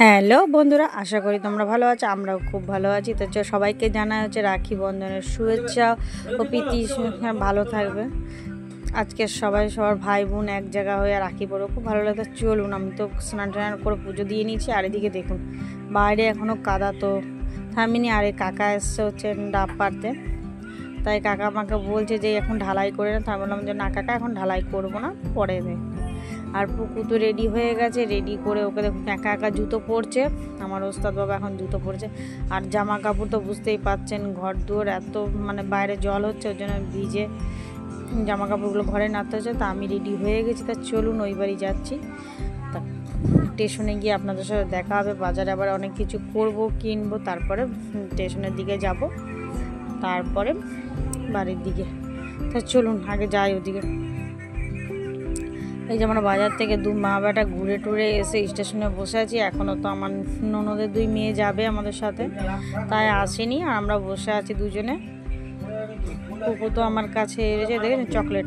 Hello বন্ধুরা, আশা করি তোমরা ভালো আছো। আমরাও খুব ভালো আছি। তো সবাইকে জানা হচ্ছে রাখি বন্ধনের শুভেচ্ছা ও প্রীতি। ভালো থাকবে। আজকে সবাই সবার ভাই বোন এক জায়গা হয়ে রাখি পড়ো, খুব ভালো লাগে। চলুন, আমি তো স্নান টান করে পুজো দিয়ে নিয়েছি। আর এদিকে দেখুন বাইরে এখনও কাদা, তো থামিনি। আর এই কাকা এসছে হচ্ছে ডাব পাড়তে। তাই কাকা আমাকে বলছে যে এখন ঢালাই করে না। তাই বললাম যে না কাকা, এখন ঢালাই করবো না, পরে দে। আর পুকু তো রেডি হয়ে গেছে, রেডি করে ওকে দেখুন একা একা জুতো পরছে। আমার ওস্তাদ বাবা এখন জুতো পরছে। আর জামা কাপড় তো বুঝতেই পাচ্ছেন, ঘর দুয়ার এত বাইরে জল হচ্ছে, ওই জন্য ভিজে জামা কাপড়গুলো ঘরে নাড়তে হচ্ছে। তা আমি রেডি হয়ে গেছি। তা চলুন ওই বাড়ি যাচ্ছি। তা স্টেশনে গিয়ে আপনাদের সাথে দেখা হবে। বাজারে আবার অনেক কিছু করব, কিনবো, তারপরে স্টেশনের দিকে যাব, তারপরে বাড়ির দিকে। তা চলুন আগে যাই ওদিকে। এই যে আমরা বাজার থেকে দু মা বেটা ঘুরে টুরে এসে স্টেশনে বসে আছি। এখনও তো আমার ননদের দুই মেয়ে যাবে আমাদের সাথে, তাই আসেনি। আর আমরা বসে আছি দুজনে। কুকু তো আমার কাছে এসে দেখেছেন চকলেট,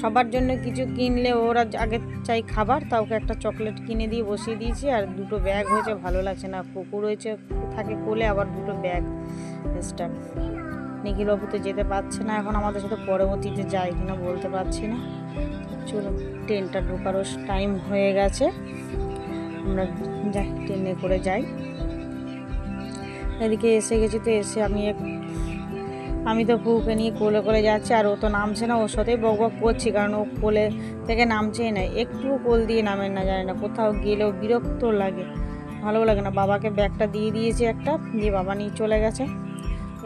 সবার জন্য কিছু কিনলে ওরা আগে চাই খাবার, তা ওকে একটা চকলেট কিনে দিয়ে বসিয়ে দিয়েছি। আর দুটো ব্যাগ হয়েছে, ভালো লাগছে না। কুকুর রয়েছে থাকে কোলে, আবার দুটো ব্যাগ এক্সট্রা। নিখিলবাবু তো যেতে পারছে না এখন আমাদের সাথে, পরবর্তীতে যায় কিনা বলতে পারছি না। চলো, ট্রেনটা ঢোকারও টাইম হয়ে গেছে, আমরা যাই, ট্রেনে করে যাই। এদিকে এসে গেছি। তো এসে আমি তো পুকুকে নিয়ে কোলে করে যাচ্ছি। আর ও তো নামছে না, ওর সাথেই বক বক করছি, কারণ ও কোলে থেকে নামছেই না, একটু কোল দিয়ে নামেন না, জানে না। কোথাও গেলেও বিরক্ত লাগে, ভালো লাগে না। বাবাকে ব্যাগটা দিয়ে দিয়েছি একটা, দিয়ে বাবা নিয়ে চলে গেছে।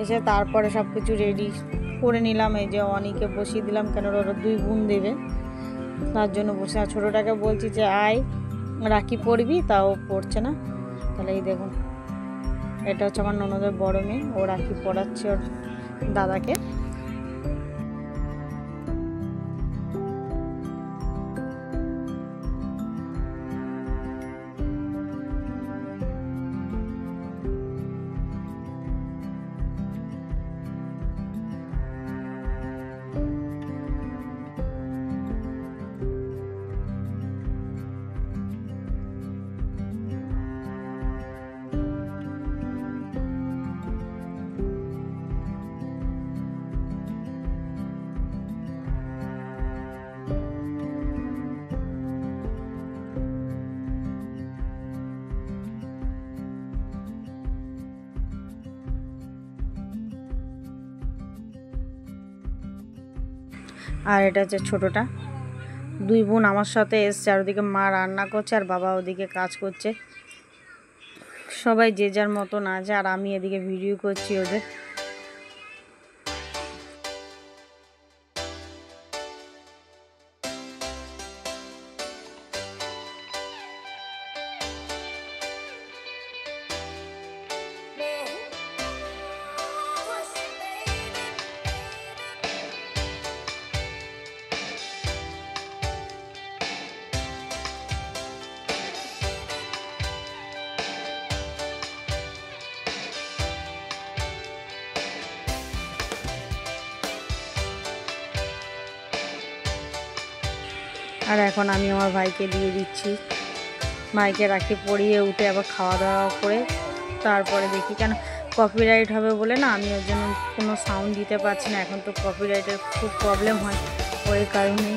এসে তারপরে সব কিছু রেডি করে নিলাম। এই যে অনিকে বসিয়ে দিলাম, কেন ওরা দুই বোন দেবে, তার জন্য বসে। আর ছোটোটাকে বলছি যে আয় রাখি পরবি, তাও পড়ছে না। তাহলে এই দেখুন, এটা হচ্ছে আমার ননদের বড় মেয়ে, ও রাখি পরাচ্ছে ওর দাদাকে। আর এটা হচ্ছে ছোটোটা। দুই বোন আমার সাথে এসছে, আর ওদিকে মা রান্না করছে আর বাবা ওদিকে কাজ করছে। সবাই যে যার মতন আছে, আর আমি এদিকে ভিডিও করছি ওদের। আর এখন আমি আমার ভাইকে দিয়ে দিচ্ছি। ভাইকে রাখি পরিয়ে উঠে আবার খাওয়া দাওয়া করে তারপরে দেখি, কেন কপিরাইট হবে বলে না, আমি ওর জন্য কোনো সাউন্ড দিতে পারছি না। এখন তো কপিরাইটের খুব প্রবলেম হয়, ওই কারণেই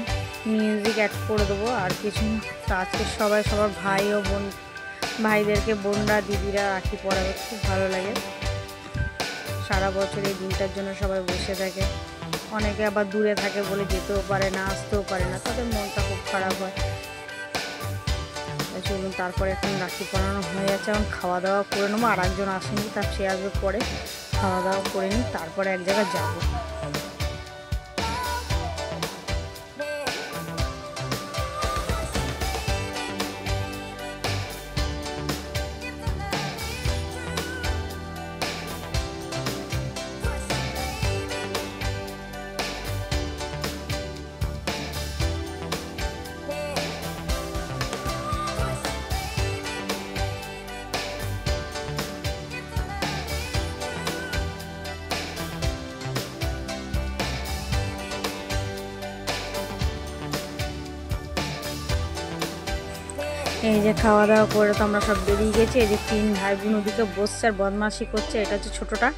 মিউজিক অ্যাড করে দেবো আর কিছু। তো আজকে সবাই সবার ভাই ও বোন, ভাইদেরকে বোনরা দিদিরা রাখি পরাবে, খুব ভালো লাগে। সারা বছর এই দিনটার জন্য সবাই বসে থাকে। অনেকে আবার দূরে থাকে বলে যেতেও পারে না, আসতেও পারে না, তাদের মনটা খুব খারাপ হয়। চলুন, তারপরে এখন রাখি পরানো হয়ে যাচ্ছে, এখন খাওয়া দাওয়া করে নেবো। আর একজন আসেনি, তার সে আসবে পরে। খাওয়া দাওয়া করে নিই, তারপরে এক জায়গায় যাবো। এই যে খাওয়া দাওয়া করে তো আমরা সব বেরিয়ে গেছি। এই যে 3 ভাই বোন ওদিকে বসছে আর বদমাশি করছে। এটা হচ্ছে ছোটোটা,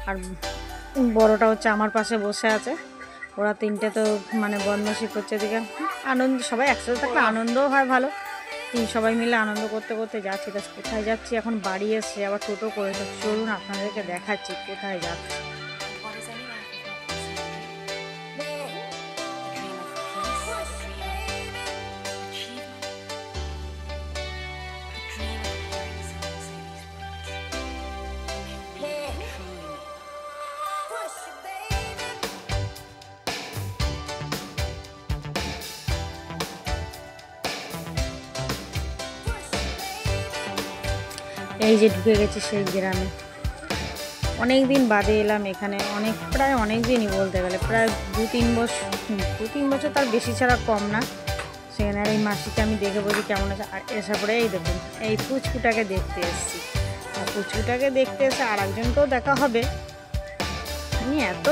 আর বড়টা হচ্ছে আমার পাশে বসে আছে। ওরা 3টে তো মানে বদমাশি করছে। এদিকে আনন্দ, সবাই একসাথে থাকলে আনন্দও হয় ভালো। সবাই মিলে আনন্দ করতে করতে যাচ্ছি। তা কোথায় যাচ্ছি এখন? বাড়ি এসে আবার টোটো করে, তো চলুন আপনাদেরকে দেখাচ্ছি কোথায় যাচ্ছি। এই যে ঢুকে গেছি সেই গ্রামে। অনেক দিন বাদে এলাম এখানে, প্রায় অনেক দিনই বলতে গেলে, প্রায় 2-3 বছর তার বেশি ছাড়া কম না। সেখানে আর এই মাসিকে আমি দেখে বলি কেমন আছে। আর এসে পরে এই দেখুন এই পুচকুটাকে দেখতে এসেছি। আর পুচকুটাকে দেখতে এসে আর একজনকেও দেখা হবে। আমি এত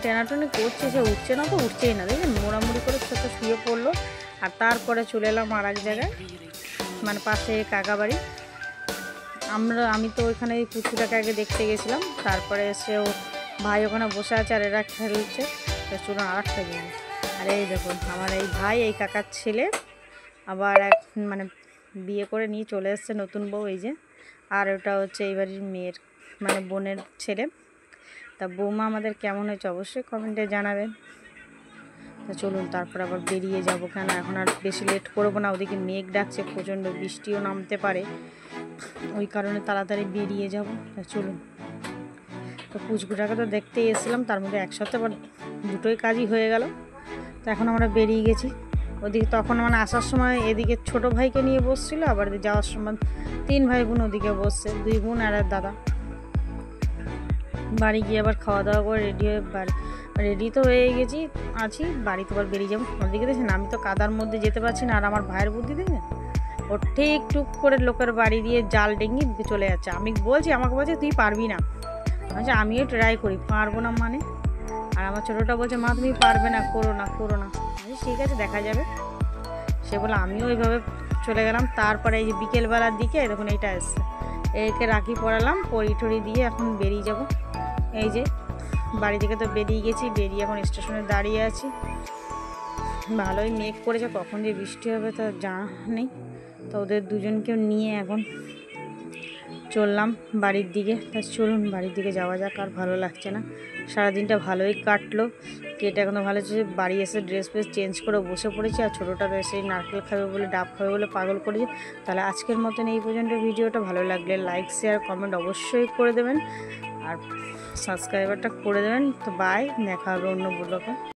টেনাটনি করছি, সে উঠছে না তো উঠছেই না, দেখবেন মোড়ামুড়ি করে ছোটো শুয়ে পড়লো। আর তারপরে চলে এলাম আর এক জায়গায়, মানে পাশে কাকা বাড়ি। আমি তো ওইখানে এই পুচকুটাকে আগে দেখতে গেছিলাম, তারপরে এসে ও ভাই ওখানে বসে আছে আর এরা খেলছে। চলুন আর একটা জিনিস। আর এই দেখুন আমার এই ভাই, এই কাকার ছেলে আবার এক মানে বিয়ে করে নিয়ে চলে এসছে নতুন বউ, এই যে। আর ওটা হচ্ছে এই বাড়ির মেয়ের মানে বোনের ছেলে। তা বৌমা আমাদের কেমন হয়েছে অবশ্যই কমেন্টে জানাবেন। তা চলুন তারপর আবার বেরিয়ে যাব, কেন এখন আর বেশি লেট করবো না। ওদিকে মেঘ ডাকছে, প্রচণ্ড বৃষ্টিও নামতে পারে, ওই কারণে তাড়াতাড়ি বেরিয়ে যাব। তা চলুন। তো পুচকুটাকে তো দেখতেই এসেছিলাম, তার মধ্যে একসাথে আবার দুটোই কাজই হয়ে গেল। তো এখন আমরা বেরিয়ে গেছি। ওদিকে তখন মানে আসার সময় এদিকে ছোট ভাইকে নিয়ে বসছিল, আবার যাওয়ার সময় 3 ভাই বোন ওদিকে বসছে, 2 বোন আর এক দাদা। বাড়ি গিয়ে আবার খাওয়া দাওয়া করে রেডি তো হয়ে গেছি আছি, বাড়িতে আবার বেরিয়ে যাবো। ওদিকে দেখছেন আমি তো কাদার মধ্যে যেতে পারছি না, আর আমার ভাইয়ের বুদ্ধি দেখেন, ও ঠিক টুক করে লোকের বাড়ি দিয়ে জাল ডেঙ্গি চলে যাচ্ছে। আমি বলছি, আমাকে বলছে তুই পারবি না। আচ্ছা আমিও ট্রাই করি, পারবো না মানে। আর আমার ছোটোটা বলছে মা তুমি পারবে না, করো না। আচ্ছা ঠিক আছে দেখা যাবে। সে বলে আমিও ওইভাবে চলে গেলাম। তারপরে এই যে বিকেলবেলার দিকে দেখুন এইটা এসছে, একে রাখি পরালাম, পরি দিয়ে এখন বেরিয়ে যাব। এই যে বাড়ি থেকে তো বেরিয়ে গেছি, বেরিয়ে এখন স্টেশনে দাঁড়িয়ে আছি। ভালোই মেঘ করেছে, কখন যে বৃষ্টি হবে তা জানা নেই। তো ওদের দুজনকেও নিয়ে এখন চললাম বাড়ির দিকে। তা চলুন বাড়ির দিকে যাওয়া যাক। আর ভালো লাগছে না, সারাদিনটা ভালোই কাটলো, কেটে এখন ভালো হচ্ছে। বাড়ি এসে ড্রেস চেঞ্জ করে বসে পড়েছি। আর ছোটোটা তো এসে নারকেল খাবে বলে, ডাব খাবে বলে পাগল করেছি। তাহলে আজকের মতন এই পর্যন্ত ভিডিওটা। ভালো লাগলে লাইক শেয়ার কমেন্ট অবশ্যই করে দেবেন, আর সাবস্ক্রাইবারটা করে দেবেন। তো বাই, দেখা হবে অন্য ব্লগে।